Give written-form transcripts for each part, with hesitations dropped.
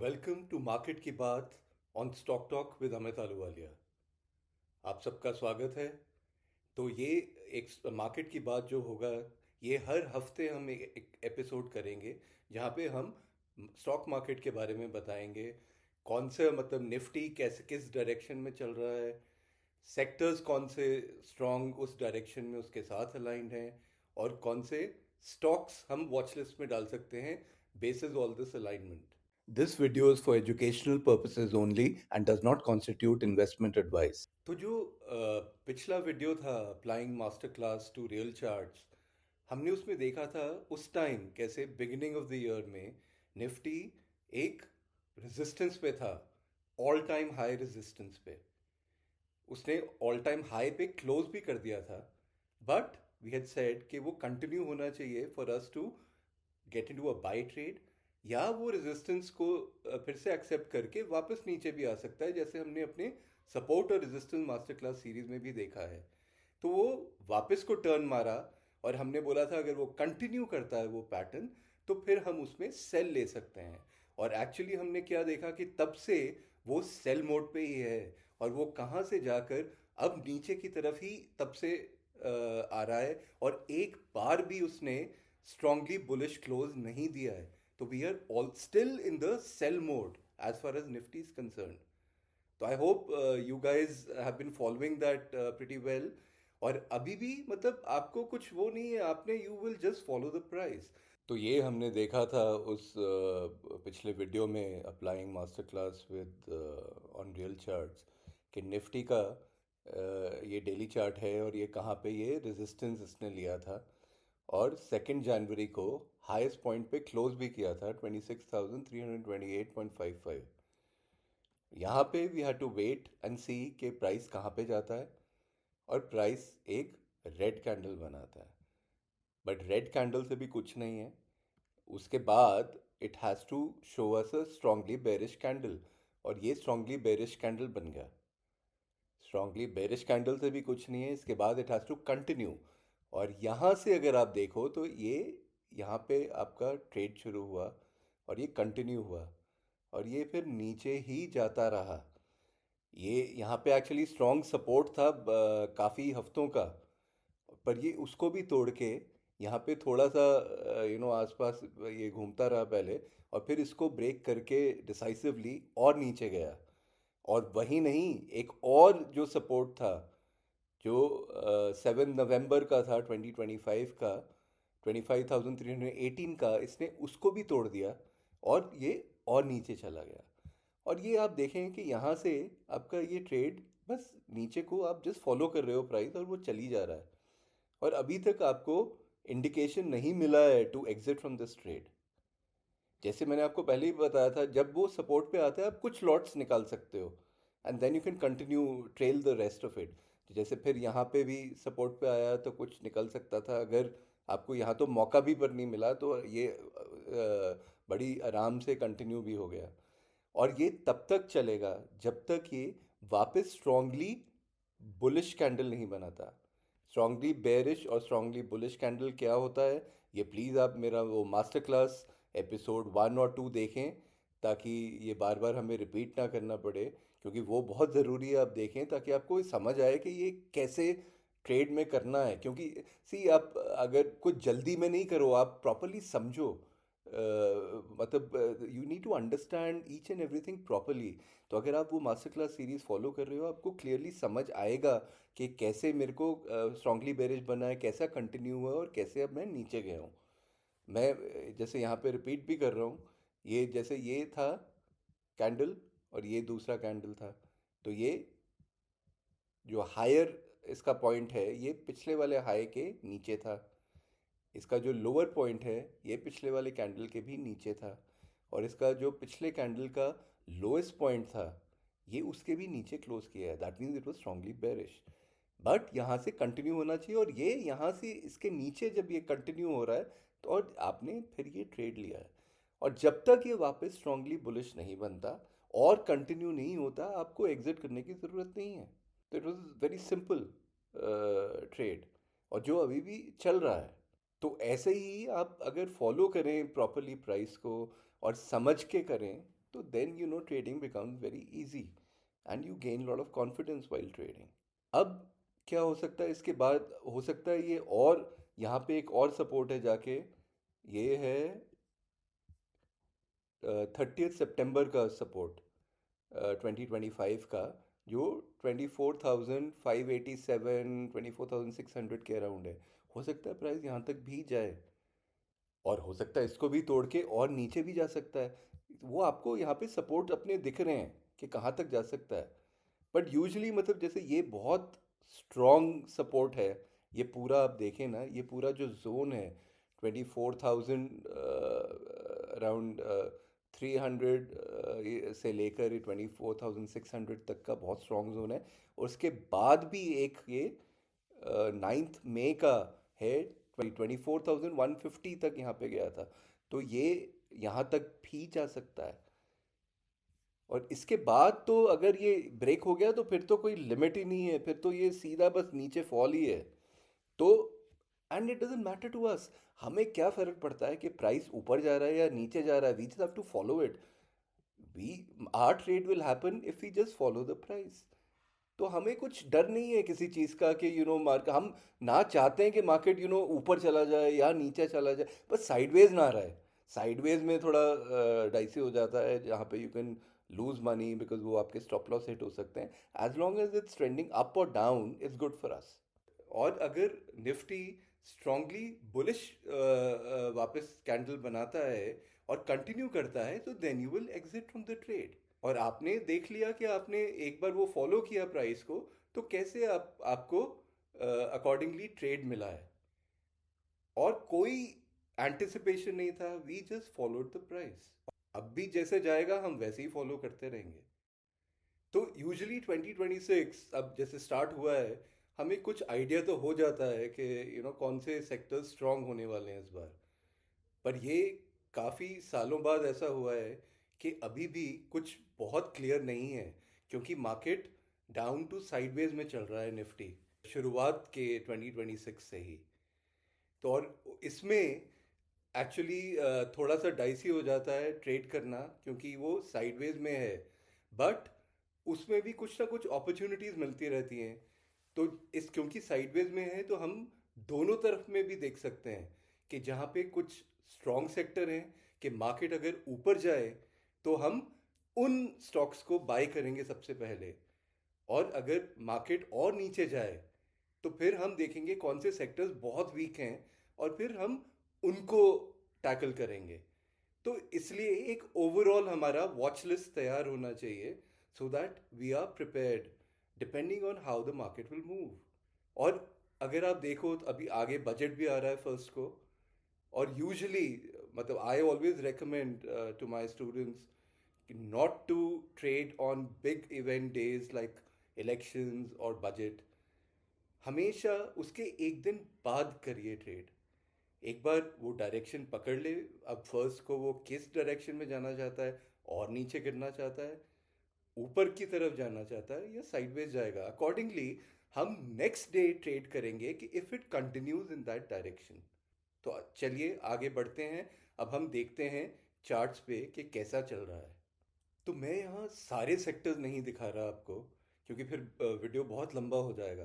Welcome to market की बात on stock Talk with Amit Ahluwalia. आप सबका स्वागत है। तो ये एक मार्केट की बात जो होगा, ये हर हफ्ते हम एक एपिसोड करेंगे जहाँ पे हम स्टॉक मार्केट के बारे में बताएंगे। कौन से मतलब निफ्टी कैसे किस डायरेक्शन में चल रहा है, सेक्टर्स कौन से स्ट्रॉन्ग उस डायरेक्शन में उसके साथ अलाइंड हैं, और कौन से स्टॉक्स हम वॉच लिस्ट में डाल सकते हैं basis all this alignment. This video is for educational purposes only and does not constitute investment advice. तो जो पिछला वीडियो था applying master class to real charts, हमने उसमें देखा था उस टाइम कैसे बिगिनिंग ऑफ द ईयर में निफ्टी एक रेजिस्टेंस पे था, ऑल टाइम हाई रेजिस्टेंस पे। उसने ऑल टाइम हाई पे क्लोज भी कर दिया था, बट वी हैड सेड कि वो कंटिन्यू होना चाहिए for us to get into a buy trade, या वो रेजिस्टेंस को फिर से एक्सेप्ट करके वापस नीचे भी आ सकता है, जैसे हमने अपने सपोर्ट और रेजिस्टेंस मास्टर क्लास सीरीज में भी देखा है। तो वो वापस को टर्न मारा, और हमने बोला था अगर वो कंटिन्यू करता है वो पैटर्न, तो फिर हम उसमें सेल ले सकते हैं। और एक्चुअली हमने क्या देखा कि तब से वो सेल मोड पे ही है, और वो कहाँ से जाकर अब नीचे की तरफ ही तब से आ रहा है, और एक बार भी उसने strongly bullish close नहीं दिया है। तो we are all still in the sell mode as far as Nifty is concerned. तो I hope you guys have been following that pretty well. और अभी भी मतलब आपको कुछ वो नहीं है, आपने you will just follow the price. तो ये हमने देखा था उस पिछले वीडियो में applying master class with on real charts कि निफ्टी का ये डेली चार्ट है, और ये कहाँ पे ये रेजिस्टेंस इसने लिया था, और 2 जनवरी को हाईएस्ट पॉइंट पे क्लोज भी किया था 26,328.55। यहाँ पे we have to wait and see कि प्राइस कहाँ पे जाता है, और प्राइस एक रेड कैंडल बनाता है। बट रेड कैंडल से भी कुछ नहीं है, उसके बाद it has to show us a strongly bearish candle, और ये स्ट्रांगली बेरिश कैंडल बन गया। स्ट्रांगली बेरिश कैंडल से भी कुछ नहीं है, इसके बाद इट हैज़ टू कंटिन्यू। और यहाँ से अगर आप देखो तो ये यहाँ पे आपका ट्रेड शुरू हुआ, और ये कंटिन्यू हुआ, और ये फिर नीचे ही जाता रहा। ये यहाँ पे एक्चुअली स्ट्रॉन्ग सपोर्ट था काफ़ी हफ्तों का, पर ये उसको भी तोड़ के यहाँ पे थोड़ा सा आसपास ये घूमता रहा पहले, और फिर इसको ब्रेक करके डिसाइसिवली और नीचे गया। और वही नहीं, एक और जो सपोर्ट था जो 7 नवंबर का था 2025 का, 25,318 का, इसने उसको भी तोड़ दिया, और ये और नीचे चला गया। और ये आप देखें कि यहाँ से आपका ये ट्रेड बस नीचे को आप जस्ट फॉलो कर रहे हो प्राइस, और वो चली जा रहा है, और अभी तक आपको इंडिकेशन नहीं मिला है to exit from this trade. जैसे मैंने आपको पहले ही बताया था, जब वो सपोर्ट पे आता है आप कुछ लॉट्स निकाल सकते हो, and then you can continue trail the rest of it. जैसे फिर यहाँ पे भी सपोर्ट पे आया तो कुछ निकल सकता था, अगर आपको यहाँ तो मौका भी पर नहीं मिला, तो ये बड़ी आराम से कंटिन्यू भी हो गया। और ये तब तक चलेगा जब तक ये वापस स्ट्रांगली बुलिश कैंडल नहीं बनाता। स्ट्रांगली बेरिश और स्ट्रांगली बुलिश कैंडल क्या होता है, ये प्लीज़ आप मेरा वो मास्टर क्लास एपिसोड 1 और 2 देखें, ताकि ये बार बार हमें रिपीट ना करना पड़े, क्योंकि वो बहुत ज़रूरी है आप देखें, ताकि आपको समझ आए कि ये कैसे ट्रेड में करना है। क्योंकि सी आप अगर कुछ जल्दी में नहीं करो, आप प्रॉपरली समझो, मतलब you need to understand each and everything properly. तो अगर आप वो मास्टर क्लास सीरीज़ फॉलो कर रहे हो, आपको क्लियरली समझ आएगा कि कैसे मेरे को स्ट्रांगली बेरिश बना है, कैसा कंटिन्यू हुआ, और कैसे अब मैं नीचे गया हूँ। मैं जैसे यहाँ पे रिपीट भी कर रहा हूँ, ये जैसे ये था कैंडल, और ये दूसरा कैंडल था, तो ये जो हायर इसका पॉइंट है ये पिछले वाले हाई के नीचे था, इसका जो लोअर पॉइंट है ये पिछले वाले कैंडल के भी नीचे था, और इसका जो पिछले कैंडल का लोएस्ट पॉइंट था ये उसके भी नीचे क्लोज किया है। That means it was strongly bearish, but यहाँ से कंटिन्यू होना चाहिए, और ये यहाँ से इसके नीचे जब ये कंटिन्यू हो रहा है, तो और आपने फिर ये ट्रेड लिया है। और जब तक ये वापस स्ट्रांगली बुलिश नहीं बनता और कंटिन्यू नहीं होता, आपको एग्जिट करने की ज़रूरत नहीं है। तो it was very simple trade, और जो अभी भी चल रहा है। तो ऐसे ही आप अगर फॉलो करें प्रॉपरली प्राइस को, और समझ के करें, तो then you know trading becomes very easy and you gain lot of confidence while trading. अब क्या हो सकता है इसके बाद, हो सकता है ये, और यहाँ पे एक और सपोर्ट है जाके, ये है 30 सितंबर का सपोर्ट, 2025 का, जो 24,587, 24,600 के अराउंड है। हो सकता है प्राइस यहाँ तक भी जाए, और हो सकता है इसको भी तोड़ के और नीचे भी जा सकता है। वो आपको यहाँ पे सपोर्ट अपने दिख रहे हैं कि कहाँ तक जा सकता है। बट यूजुअली मतलब जैसे ये बहुत स्ट्रॉन्ग सपोर्ट है। ये पूरा आप देखें ना, ये पूरा जो जोन है 24,000 अराउंड 300 से लेकर 24,600 तक का बहुत स्ट्रॉन्ग जोन है। और उसके बाद भी एक ये 9 मई का है, 24,150 तक यहाँ पे गया था। तो ये यहाँ तक भी जा सकता है। और इसके बाद तो अगर ये ब्रेक हो गया तो फिर तो कोई लिमिट ही नहीं है, फिर तो ये सीधा बस नीचे फॉल ही है। तो and it doesn't matter to us, हमें क्या फ़र्क पड़ता है कि प्राइस ऊपर जा रहा है या नीचे जा रहा है। We just have to follow it. We our trade will happen if we just follow the price. तो हमें कुछ डर नहीं है किसी चीज़ का कि यू नो मार्केट, हम ना चाहते हैं कि मार्केट यू नो ऊपर चला जाए या नीचे चला जाए, बस साइडवेज ना रहे। साइडवेज में थोड़ा डाइसी हो जाता है, जहाँ पे you can lose money because वो आपके स्टॉप लॉस हिट हो सकते हैं। As long as it's trending up और down it's good for us. और अगर निफ्टी स्ट्रांगली बुलिश वापस कैंडल बनाता है और कंटिन्यू करता है, तो then you will exit from the trade. और आपने देख लिया कि आपने एक बार वो फॉलो किया प्राइस को, तो कैसे आपको अकॉर्डिंगली ट्रेड मिला है। और कोई एंटिसिपेशन नहीं था, we just followed the price. अब भी जैसे जाएगा हम वैसे ही फॉलो करते रहेंगे। तो यूजुअली 2026 अब जैसे स्टार्ट हुआ है, हमें कुछ आइडिया तो हो जाता है कि यू नो कौन से सेक्टर्स स्ट्रांग होने वाले हैं इस बार। पर ये काफ़ी सालों बाद ऐसा हुआ है कि अभी भी कुछ बहुत क्लियर नहीं है, क्योंकि मार्केट डाउन टू साइडवेज में चल रहा है निफ्टी, शुरुआत के 2026 से ही। तो और इसमें एक्चुअली थोड़ा सा डाइसी हो जाता है ट्रेड करना, क्योंकि वो साइडवेज में है। बट उसमें भी कुछ ना कुछ अपॉर्चुनिटीज़ मिलती रहती हैं। तो इस क्योंकि साइडवेज में है, तो हम दोनों तरफ में भी देख सकते हैं कि जहाँ पे कुछ स्ट्रॉन्ग सेक्टर हैं कि मार्केट अगर ऊपर जाए तो हम उन स्टॉक्स को बाय करेंगे सबसे पहले। और अगर मार्केट और नीचे जाए तो फिर हम देखेंगे कौन से सेक्टर्स बहुत वीक हैं, और फिर हम उनको टैकल करेंगे। तो इसलिए एक ओवरऑल हमारा वॉच लिस्ट तैयार होना चाहिए, so that we are prepared depending on how the market will move. और अगर आप देखो तो अभी आगे बजट भी आ रहा है फर्स्ट को। और यूजुअली मतलब I always recommend to my students not to trade on big event days like elections और बजट। हमेशा उसके एक दिन बाद करिए ट्रेड। एक बार वो डायरेक्शन पकड़ ले, अब फर्स्ट को वो किस डायरेक्शन में जाना चाहता है, और नीचे गिरना चाहता है, ऊपर की तरफ जाना चाहता है, या साइडवेज जाएगा, अकॉर्डिंगली हम नेक्स्ट डे ट्रेड करेंगे कि if it continues in that direction. तो चलिए आगे बढ़ते हैं। अब हम देखते हैं चार्ट्स पे कि कैसा चल रहा है। तो मैं यहाँ सारे सेक्टर्स नहीं दिखा रहा आपको, क्योंकि फिर वीडियो बहुत लंबा हो जाएगा।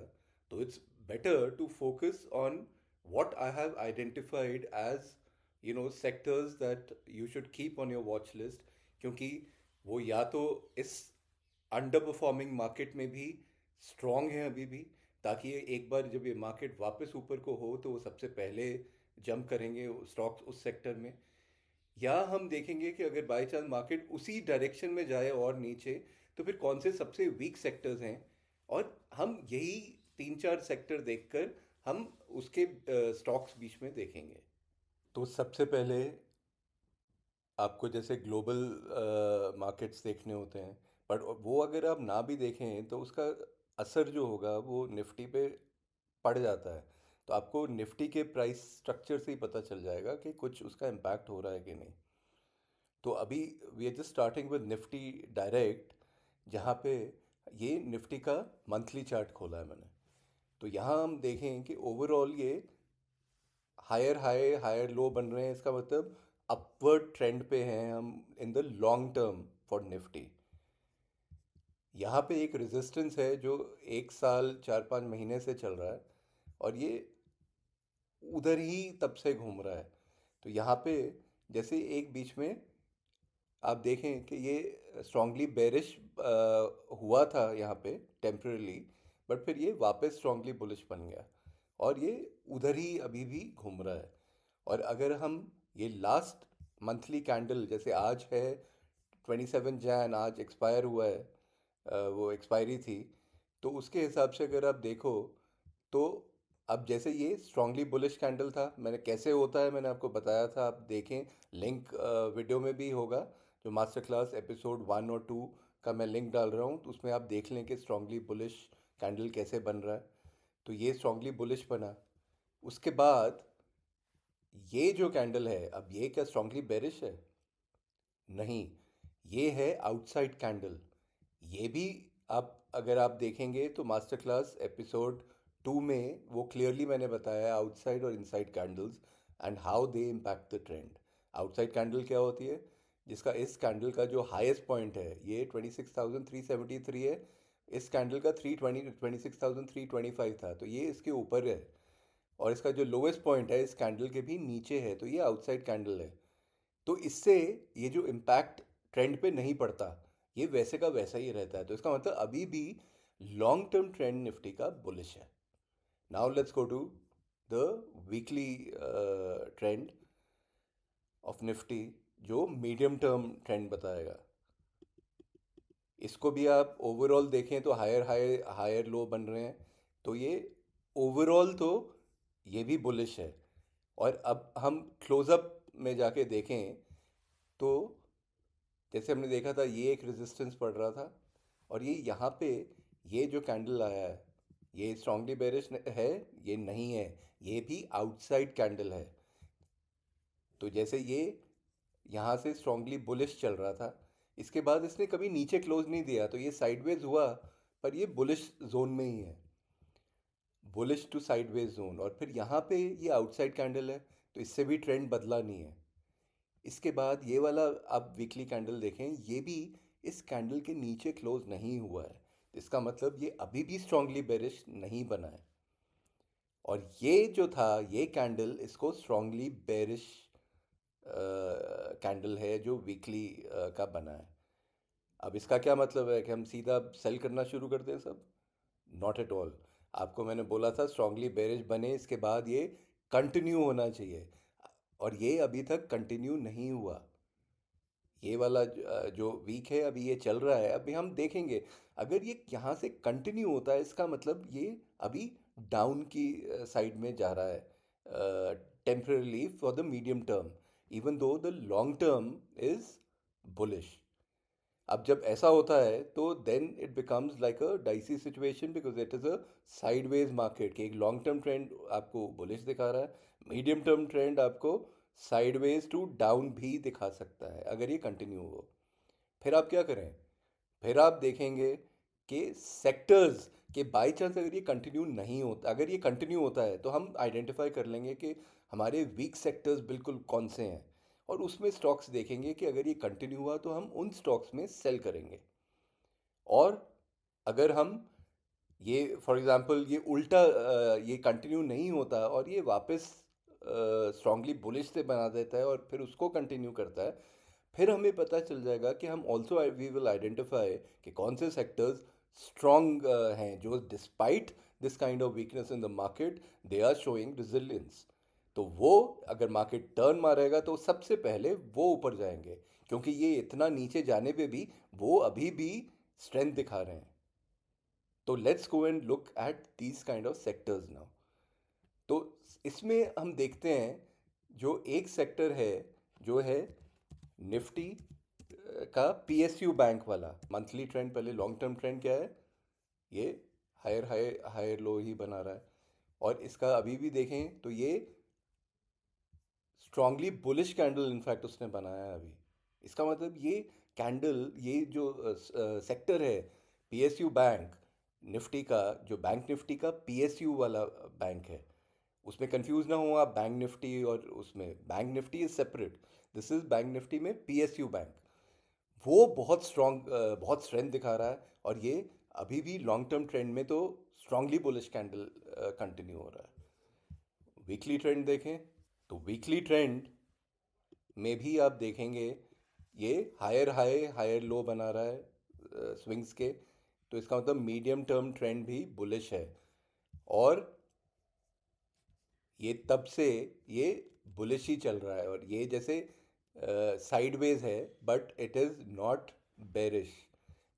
तो it's better to focus on what I have identified as you know sectors that you should keep on your watch list. क्योंकि वो या तो इस अंडर परफॉर्मिंग मार्केट में भी स्ट्रॉन्ग है अभी भी, ताकि ये एक बार जब ये मार्केट वापस ऊपर को हो तो वो सबसे पहले जंप करेंगे स्टॉक्स उस सेक्टर में। या हम देखेंगे कि अगर बाय चांस मार्केट उसी डायरेक्शन में जाए और नीचे, तो फिर कौन से सबसे वीक सेक्टर्स हैं, और हम यही 3-4 सेक्टर देखकर हम उसके स्टॉक्स बीच में देखेंगे। तो सबसे पहले आपको जैसे ग्लोबल मार्केट्स देखने होते हैं, बट वो अगर आप ना भी देखें तो उसका असर जो होगा वो निफ्टी पे पड़ जाता है। तो आपको निफ्टी के प्राइस स्ट्रक्चर से ही पता चल जाएगा कि कुछ उसका इम्पैक्ट हो रहा है कि नहीं। तो अभी we are just starting with Nifty direct, जहाँ पे ये निफ्टी का मंथली चार्ट खोला है मैंने। तो यहाँ हम देखें कि ओवरऑल ये हायर हाई हायर लो बन रहे हैं। इसका मतलब अपवर्ड ट्रेंड पे हैं हम in the long term for Nifty. यहाँ पे एक रेजिस्टेंस है जो 1 साल 4-5 महीने से चल रहा है, और ये उधर ही तब से घूम रहा है। तो यहाँ पे जैसे एक बीच में आप देखें कि ये स्ट्रांगली बेरिश हुआ था यहाँ पे टेम्परली, बट फिर ये वापस स्ट्रांगली बुलिश बन गया, और ये उधर ही अभी भी घूम रहा है। और अगर हम ये लास्ट मंथली कैंडल, जैसे आज है 27 जैन, आज एक्सपायर हुआ है, वो एक्सपायरी थी, तो उसके हिसाब से अगर आप देखो तो अब जैसे ये स्ट्रांगली बुलिश कैंडल था, मैंने कैसे होता है मैंने आपको बताया था, आप देखें, लिंक वीडियो में भी होगा, जो मास्टर क्लास एपिसोड 1 और 2 का मैं लिंक डाल रहा हूँ, तो उसमें आप देख लें कि स्ट्रांगली बुलिश कैंडल कैसे बन रहा है। तो ये स्ट्रांगली बुलिश बना, उसके बाद ये जो कैंडल है, अब ये क्या स्ट्रांगली बेरिश है? नहीं, ये है आउटसाइड कैंडल। ये भी आप अगर आप देखेंगे तो मास्टर क्लास एपिसोड 2 में वो क्लियरली मैंने बताया आउटसाइड और inside candles and how they impact the trend. Outside candle क्या होती है? जिसका इस कैंडल का जो हाईएस्ट पॉइंट है ये 26,373 है, इस कैंडल का 26,325 था, तो ये इसके ऊपर है। और इसका जो लोवेस्ट पॉइंट है इस कैंडल के भी नीचे है, तो ये आउटसाइड कैंडल है। तो इससे ये जो इम्पैक्ट ट्रेंड पे नहीं पड़ता, ये वैसे का वैसा ही रहता है। तो इसका मतलब अभी भी लॉन्ग टर्म ट्रेंड निफ्टी का बुलिश है। Now let's go to the weekly trend of Nifty, जो मीडियम टर्म ट्रेंड बताएगा। इसको भी आप ओवरऑल देखें तो हायर हाई हायर लो बन रहे हैं, तो ये ओवरऑल तो ये भी बुलिश है। और अब हम क्लोजअप में जाके देखें तो जैसे हमने देखा था ये एक रेजिस्टेंस पड़ रहा था, और ये यहाँ पे ये जो कैंडल आया है ये स्ट्रांगली बेरिश है, ये नहीं है, ये भी आउटसाइड कैंडल है। तो जैसे ये यहाँ से स्ट्रांगली बुलिश चल रहा था, इसके बाद इसने कभी नीचे क्लोज नहीं दिया, तो ये साइडवेज हुआ, पर ये बुलिश जोन में ही है, बुलिश टू साइडवेज जोन। और फिर यहाँ पे ये आउटसाइड कैंडल है, तो इससे भी ट्रेंड बदला नहीं है। इसके बाद ये वाला आप वीकली कैंडल देखें, ये भी इस कैंडल के नीचे क्लोज नहीं हुआ है, तो इसका मतलब ये अभी भी स्ट्रांगली बेरिश नहीं बना है। और ये जो था ये कैंडल इसको स्ट्रांगली बेरिश कैंडल है जो वीकली का बना है। अब इसका क्या मतलब है कि हम सीधा सेल करना शुरू कर दें सब? Not at all. आपको मैंने बोला था स्ट्रांगली बेरिश बने, इसके बाद ये कंटिन्यू होना चाहिए, और ये अभी तक कंटिन्यू नहीं हुआ। ये वाला जो वीक है अभी ये चल रहा है, अभी हम देखेंगे अगर ये यहाँ से कंटिन्यू होता है, इसका मतलब ये अभी डाउन की साइड में जा रहा है temporarily for the medium term, even though the long term is bullish. अब जब ऐसा होता है तो then it becomes like a dicey situation, because it is a sideways market, कि एक लॉन्ग टर्म ट्रेंड आपको बुलिश दिखा रहा है, मीडियम टर्म ट्रेंड आपको साइडवेज टू डाउन भी दिखा सकता है अगर ये कंटिन्यू हो। फिर आप क्या करें? फिर आप देखेंगे कि सेक्टर्स के बाई चांस अगर ये कंटिन्यू नहीं होता, अगर ये कंटिन्यू होता है तो हम आइडेंटिफाई कर लेंगे कि हमारे वीक सेक्टर्स बिल्कुल कौन से हैं, और उसमें स्टॉक्स देखेंगे कि अगर ये कंटिन्यू हुआ तो हम उन स्टॉक्स में सेल करेंगे। और अगर हम ये फॉर एग्जांपल ये उल्टा ये कंटिन्यू नहीं होता और ये वापस स्ट्रांगली बुलिश से बना देता है और फिर उसको कंटिन्यू करता है, फिर हमें पता चल जाएगा कि हम ऑल्सो वी विल आइडेंटिफाई कि कौन से सेक्टर्स स्ट्रॉन्ग हैं, जो despite this kind of weakness in the market they are showing resilience. तो वो अगर मार्केट टर्न मारेगा तो सबसे पहले वो ऊपर जाएंगे, क्योंकि ये इतना नीचे जाने पे भी वो अभी भी स्ट्रेंथ दिखा रहे हैं। तो let's go and look at these kind of sectors now. तो इसमें हम देखते हैं जो एक सेक्टर है जो है निफ्टी का पीएसयू बैंक वाला मंथली ट्रेंड, पहले लॉन्ग टर्म ट्रेंड क्या है, ये हायर हायर हायर लो ही बना रहा है। और इसका अभी भी देखें तो ये स्ट्रांगली बुलिश कैंडल इनफैक्ट उसने बनाया है अभी। इसका मतलब ये कैंडल, ये जो सेक्टर है पीएसयू बैंक निफ्टी का, जो बैंक निफ्टी का पीएसयू वाला बैंक है, उसमें कंफ्यूज ना हो आप बैंक निफ्टी और उसमें, bank Nifty is separate, this is bank Nifty में पीएसयू बैंक। वो बहुत स्ट्रॉन्ग, बहुत स्ट्रेंथ दिखा रहा है। और ये अभी भी लॉन्ग टर्म ट्रेंड में तो स्ट्रांगली बुलिश कैंडल कंटिन्यू हो रहा है। वीकली ट्रेंड देखें तो वीकली ट्रेंड में भी आप देखेंगे ये हायर हाई हायर लो बना रहा है स्विंग्स के। तो इसका मतलब मीडियम टर्म ट्रेंड भी बुलिश है। और ये तब से ये बुलिश ही चल रहा है। और ये जैसे साइडवेज है but it is not bearish.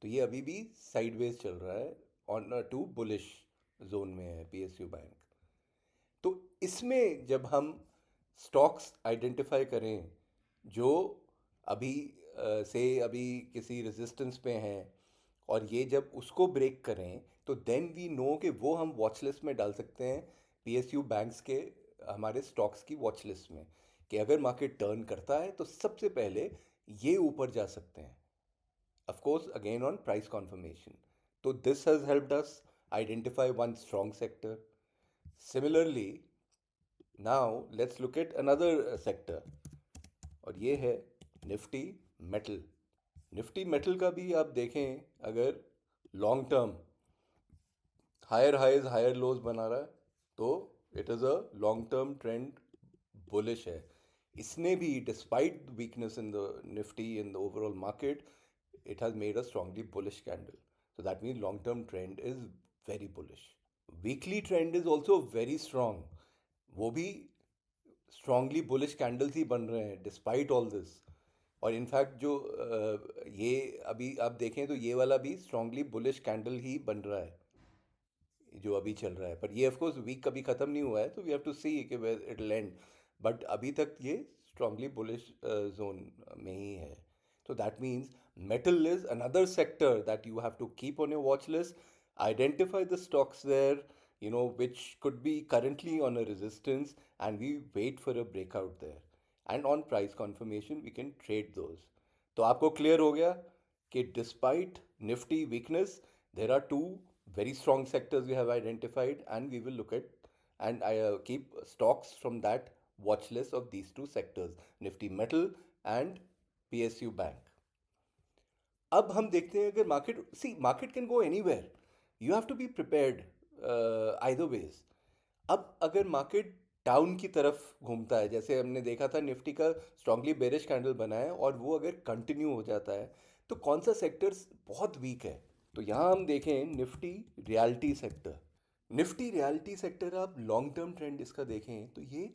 तो ये अभी भी साइडवेज चल रहा है, ऑन टू बुलिश जोन में है पीएसयू बैंक। तो इसमें जब हम स्टॉक्स आइडेंटिफाई करें जो अभी से अभी किसी रेजिस्टेंस पे हैं, और ये जब उसको ब्रेक करें तो देन वी नो कि वो हम वॉच लिस्ट में डाल सकते हैं, पीएसयू बैंक्स के हमारे स्टॉक्स की वॉच लिस्ट में, कि अगर मार्केट टर्न करता है तो सबसे पहले ये ऊपर जा सकते हैं। of course again on price confirmation. So this has helped us identify one strong sector. Similarly, now let's look at another sector, और ये है निफ्टी मेटल। निफ्टी मेटल का भी आप देखें, अगर long term higher highs higher lows बना रहा है तो it is a long term trend bullish है। इसने भी despite weakness in the Nifty in the overall market, it has made a strongly bullish candle. So that means long term trend is very bullish. Weekly trend is also very strong. वो भी strongly bullish candles ही बन रहे हैं despite all this. और in fact जो ये अभी आप देखें तो ये वाला भी strongly bullish candle ही बन रहा है जो अभी चल रहा है। पर ये ऑफ कोर्स वीक कभी ख़त्म नहीं हुआ है, तो वी हैव टू सी कि वेयर इट लैंड। बट अभी तक ये स्ट्रांगली बुलिश जोन में ही है। तो that means metal is another sector that you have to keep on your watch list. Identify the stocks there, which could be currently on a resistance, and we wait for a breakout there. And on price confirmation, we can trade those. तो आपको clear हो गया कि despite Nifty weakness, there are two very strong sectors we have identified, and we will look at and I keep stocks from that watch list of these two sectors, Nifty Metal and PSU Bank. अब हम देखते हैं, अगर market can go anywhere, you have to be prepared either ways. अब अगर market down की तरफ घूमता है, जैसे हमने देखा था निफ्टी का स्ट्रांगली बेरिश कैंडल बना है, और वो अगर कंटिन्यू हो जाता है तो कौन सा सेक्टर्स बहुत वीक है। तो यहाँ हम देखें Nifty reality sector. Nifty reality sector आप लॉन्ग टर्म ट्रेंड इसका देखें तो ये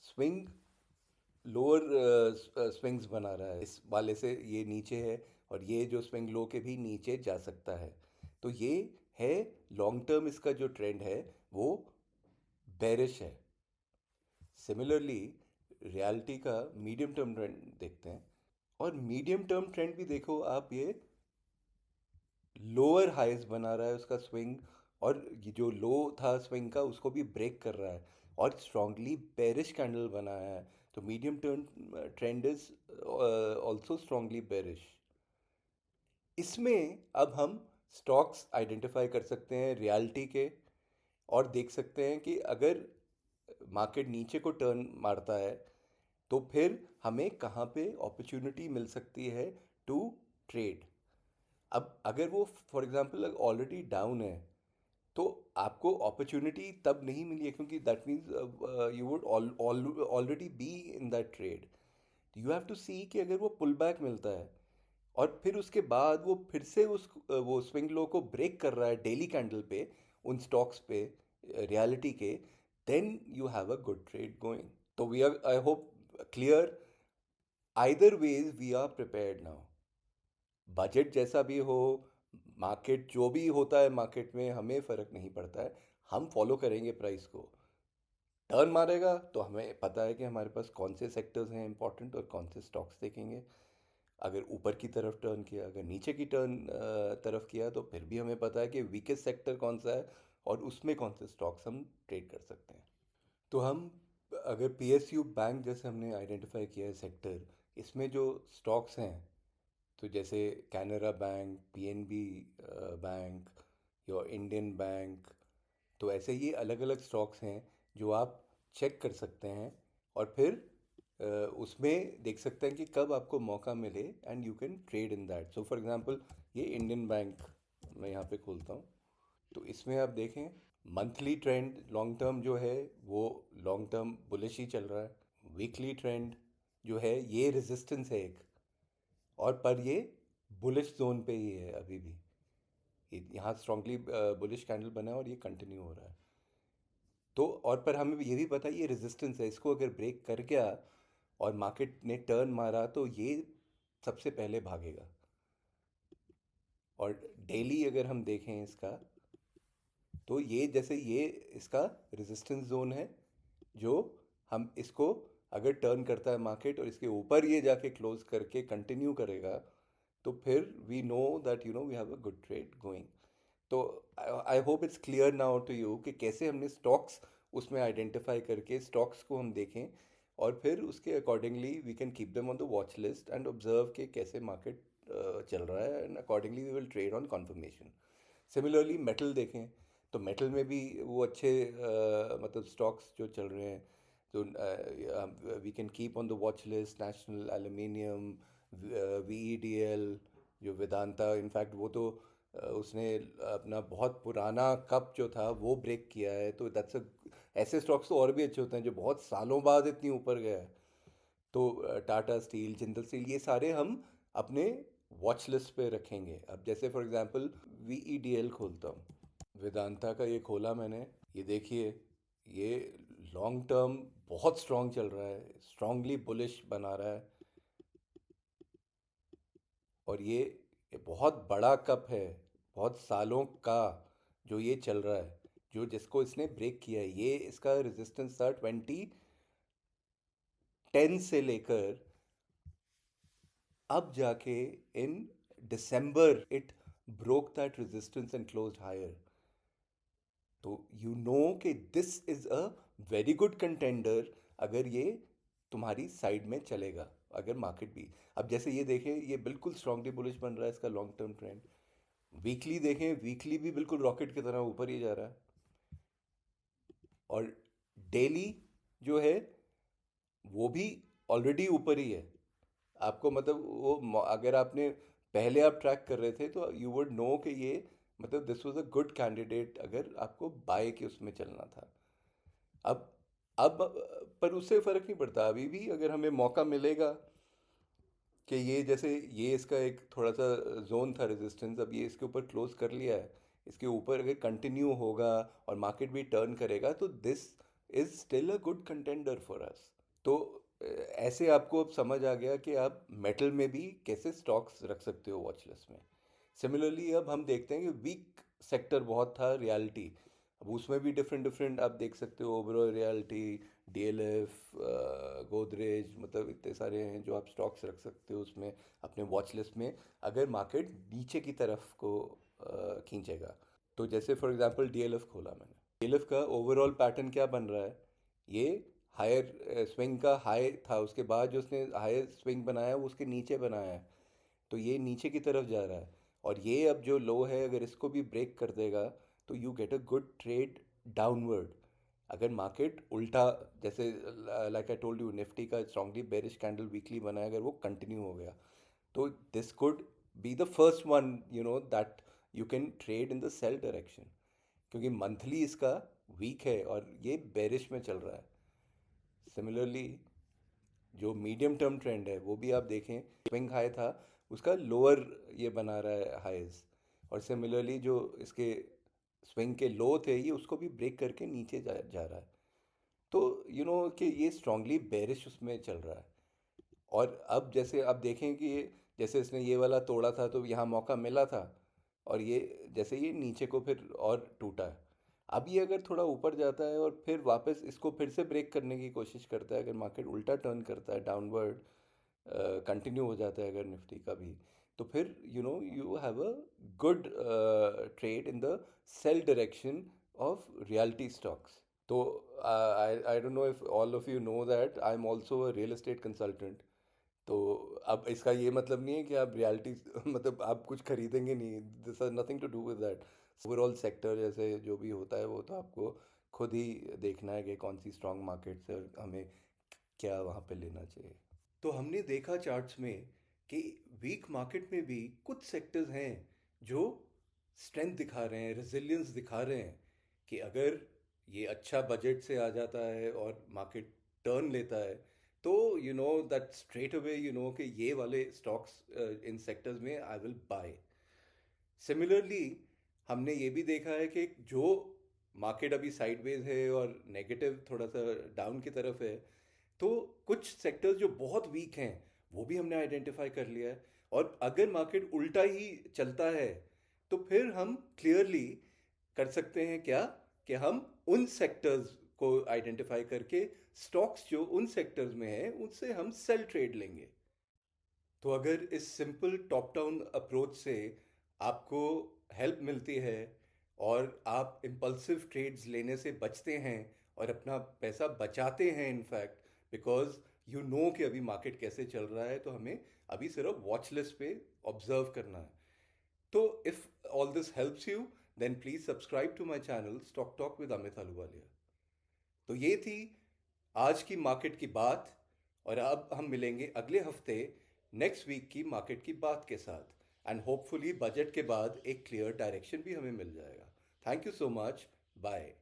स्विंग लोअर स्विंग्स बना रहा है। इस वाले से ये नीचे है, और ये जो स्विंग लो के भी नीचे जा सकता है। तो ये है लॉन्ग टर्म, इसका जो ट्रेंड है वो बेरिश है। सिमिलरली रियलिटी का मीडियम टर्म ट्रेंड देखते हैं, और मीडियम टर्म ट्रेंड भी देखो आप, ये लोअर हाइज बना रहा है उसका स्विंग, और ये जो लो था स्विंग का उसको भी ब्रेक कर रहा है, और स्ट्रांगली बेरिश कैंडल बनाया है। तो medium term trend is also strongly bearish. इसमें अब हम स्टॉक्स आइडेंटिफाई कर सकते हैं रियलिटी के, और देख सकते हैं कि अगर मार्केट नीचे को टर्न मारता है तो फिर हमें कहाँ पे अपॉर्चुनिटी मिल सकती है टू ट्रेड। अब अगर वो फॉर एग्जांपल ऑलरेडी डाउन है तो आपको अपॉर्चुनिटी तब नहीं मिली है, क्योंकि that means you would already be in that trade. You have to see कि अगर वो पुल बैक मिलता है और फिर उसके बाद वो फिर से वो स्विंग लो को ब्रेक कर रहा है डेली कैंडल पे, उन स्टॉक्स पे रियलिटी के, then you have a good trade going. तो we are, I hope, clear. Either ways we are prepared now. Budget जैसा भी हो, मार्केट जो भी होता है मार्केट में हमें फ़र्क नहीं पड़ता है, हम फॉलो करेंगे प्राइस को। टर्न मारेगा तो हमें पता है कि हमारे पास कौन से सेक्टर्स हैं इंपॉर्टेंट और कौन से स्टॉक्स देखेंगे। अगर ऊपर की तरफ टर्न किया, अगर नीचे की टर्न तरफ किया, तो फिर भी हमें पता है कि वीकेस्ट सेक्टर कौन सा है और उसमें कौन से स्टॉक्स हम ट्रेड कर सकते हैं। तो हम अगर पीएसयू बैंक जैसे हमने आइडेंटिफाई किया है सेक्टर, इसमें जो स्टॉक्स हैं, तो जैसे कैनरा बैंक, पीएनबी बैंक, या इंडियन बैंक, तो ऐसे ही अलग अलग स्टॉक्स हैं जो आप चेक कर सकते हैं, और फिर उसमें देख सकते हैं कि कब आपको मौका मिले and you can trade in that. So for example ये इंडियन बैंक मैं यहाँ पे खोलता हूँ, तो इसमें आप देखें मंथली ट्रेंड लॉन्ग टर्म जो है वो लॉन्ग टर्म बुलिश ही चल रहा है। वीकली ट्रेंड जो है ये रेजिस्टेंस है एक, और पर ये बुलिश जोन पे ही है अभी भी। यहाँ स्ट्रांगली बुलिश कैंडल बना है और ये कंटिन्यू हो रहा है। तो और पर हमें ये भी पता है ये रेजिस्टेंस है, इसको अगर ब्रेक कर गया और मार्केट ने टर्न मारा तो ये सबसे पहले भागेगा। और डेली अगर हम देखें इसका, तो ये जैसे ये इसका रेजिस्टेंस जोन है, जो हम इसको अगर टर्न करता है मार्केट और इसके ऊपर ये जाके क्लोज करके कंटिन्यू करेगा, तो फिर we know that we have a good trade going. तो I hope it's clear now to you कि कैसे हमने स्टॉक्स उसमें आइडेंटिफाई करके स्टॉक्स को हम देखें, और फिर उसके accordingly we can keep them on the watch list and observe कि कैसे मार्केट चल रहा है, and accordingly we will trade on confirmation. Similarly metal देखें, तो मेटल में भी वो अच्छे मतलब स्टॉक्स जो चल रहे हैं, तो we can keep on the watch list National Aluminium, VEDL, जो वेदांता। इनफैक्ट वो तो उसने अपना बहुत पुराना कप जो था वो ब्रेक किया है, तो दैट्स अ ऐसे स्टॉक्स तो और भी अच्छे होते हैं जो बहुत सालों बाद इतनी ऊपर गया है। तो टाटा स्टील, जिंदल स्टील, ये सारे हम अपने वॉच लिस्ट पे रखेंगे। अब जैसे फॉर एग्जांपल VEDL खोलता हूँ, वेदांता का ये खोला मैंने, ये देखिए ये लॉन्ग टर्म बहुत स्ट्रांग चल रहा है, स्ट्रांगली बुलिश बना रहा है। और ये बहुत बड़ा कप है, बहुत सालों का जो ये चल रहा है, जो जिसको इसने ब्रेक किया है। ये इसका रेजिस्टेंस था 2010 से लेकर अब जाके in December it broke that resistance and closed higher. तो यू नो कि this is a very good contender अगर ये तुम्हारी साइड में चलेगा, अगर मार्केट भी। अब जैसे ये देखें, ये बिल्कुल स्ट्रांगली बुलिश बन रहा है, इसका लॉन्ग टर्म ट्रेंड। वीकली देखें, वीकली भी बिल्कुल रॉकेट की तरह ऊपर ही जा रहा है। और डेली जो है वो भी ऑलरेडी ऊपर ही है। आपको मतलब अगर आपने पहले आप ट्रैक कर रहे थे तो यू वुड नो कि ये मतलब this was a good candidate अगर आपको बाय के उसमें चलना था। अब अब पर उससे फ़र्क नहीं पड़ता, अभी भी अगर हमें मौका मिलेगा कि ये जैसे ये इसका एक थोड़ा सा जोन था रेजिस्टेंस, अब ये इसके ऊपर क्लोज कर लिया है, इसके ऊपर अगर कंटिन्यू होगा और मार्केट भी टर्न करेगा तो this is still a good contender for us. तो ऐसे आपको अब समझ आ गया कि आप मेटल में भी कैसे स्टॉक्स रख सकते हो वॉच लिस्ट में। सिमिलरली अब हम देखते हैं कि वीक सेक्टर बहुत था रियलिटी, अब उसमें भी डिफरेंट डिफरेंट आप देख सकते हो, ओबेरॉय रियलिटी, DLF, गोदरेज, मतलब इतने सारे हैं जो आप स्टॉक्स रख सकते हो उसमें अपने वॉच लिस्ट में, अगर मार्केट नीचे की तरफ को खींचेगा। तो जैसे फॉर एग्जांपल DLF खोला मैंने, DLF का ओवरऑल पैटर्न क्या बन रहा है, ये हायर स्विंग का हाई था, उसके बाद जो उसने हायर स्विंग बनाया वो उसके नीचे बनाया है, तो ये नीचे की तरफ जा रहा है। और ये अब जो लो है अगर इसको भी ब्रेक कर देगा तो you get a good trade downward. अगर मार्केट उल्टा, जैसे like I told you Nifty का स्ट्रांगली बेरिश कैंडल वीकली बना है, अगर वो कंटिन्यू हो गया तो this could be the first one that you can trade in the sell direction, क्योंकि मंथली इसका वीक है और ये बेरिश में चल रहा है। सिमिलरली जो मीडियम टर्म ट्रेंड है वो भी आप देखें, स्विंग हाई था, उसका लोअर ये बना रहा है हाईज। और सिमिलरली जो इसके स्विंग के लो थे ये उसको भी ब्रेक करके नीचे जा रहा है। तो कि ये स्ट्रांगली बेरिश उसमें चल रहा है। और अब जैसे आप देखें कि ये जैसे इसने ये वाला तोड़ा था तो यहाँ मौका मिला था, और ये जैसे ये नीचे को फिर और टूटा है। अब ये अगर थोड़ा ऊपर जाता है और फिर वापस इसको फिर से ब्रेक करने की कोशिश करता है, अगर मार्केट उल्टा टर्न करता है डाउनवर्ड कंटिन्यू हो जाता है अगर निफ्टी का भी, तो फिर you have a good trade in the sell direction of realty stocks. तो I don't know if all of you know that I am also a real estate consultant. तो अब इसका ये मतलब नहीं है कि आप रियलिटी मतलब आप कुछ खरीदेंगे नहीं, this has nothing to do with that. Overall sector जैसे जो भी होता है वो तो आपको खुद ही देखना है कि कौन सी स्ट्रांग मार्केट से हमें क्या वहाँ पे लेना चाहिए। तो हमने देखा चार्ट्स में कि वीक मार्केट में भी कुछ सेक्टर्स हैं जो स्ट्रेंथ दिखा रहे हैं, रेजिलियंस दिखा रहे हैं कि अगर ये अच्छा बजट से आ जाता है और मार्केट टर्न लेता है तो you know that straight away you know कि ये वाले स्टॉक्स इन सेक्टर्स में आई विल बाय। सिमिलरली हमने ये भी देखा है कि जो मार्केट अभी साइडवेज है और नेगेटिव थोड़ा सा डाउन की तरफ है, तो कुछ सेक्टर्स जो बहुत वीक हैं वो भी हमने आइडेंटिफाई कर लिया है। और अगर मार्केट उल्टा ही चलता है तो फिर हम क्लियरली कर सकते हैं क्या, कि हम उन सेक्टर्स को आइडेंटिफाई करके स्टॉक्स जो उन सेक्टर्स में हैं उनसे हम सेल ट्रेड लेंगे। तो अगर इस सिंपल टॉप डाउन अप्रोच से आपको हेल्प मिलती है और आप इम्पल्सिव ट्रेड्स लेने से बचते हैं और अपना पैसा बचाते हैं इनफैक्ट, बिकॉज यू नो कि अभी मार्केट कैसे चल रहा है, तो हमें अभी सिर्फ वॉच लिस्ट पे ऑब्जर्व करना है। तो if all this helps you then please subscribe to my channel Stock Talk with Amit Ahluwalia. तो ये थी आज की मार्केट की बात, और अब हम मिलेंगे अगले हफ्ते नेक्स्ट वीक की मार्केट की बात के साथ, एंड होपफुली बजट के बाद एक क्लियर डायरेक्शन भी हमें मिल जाएगा। Thank you so much. Bye.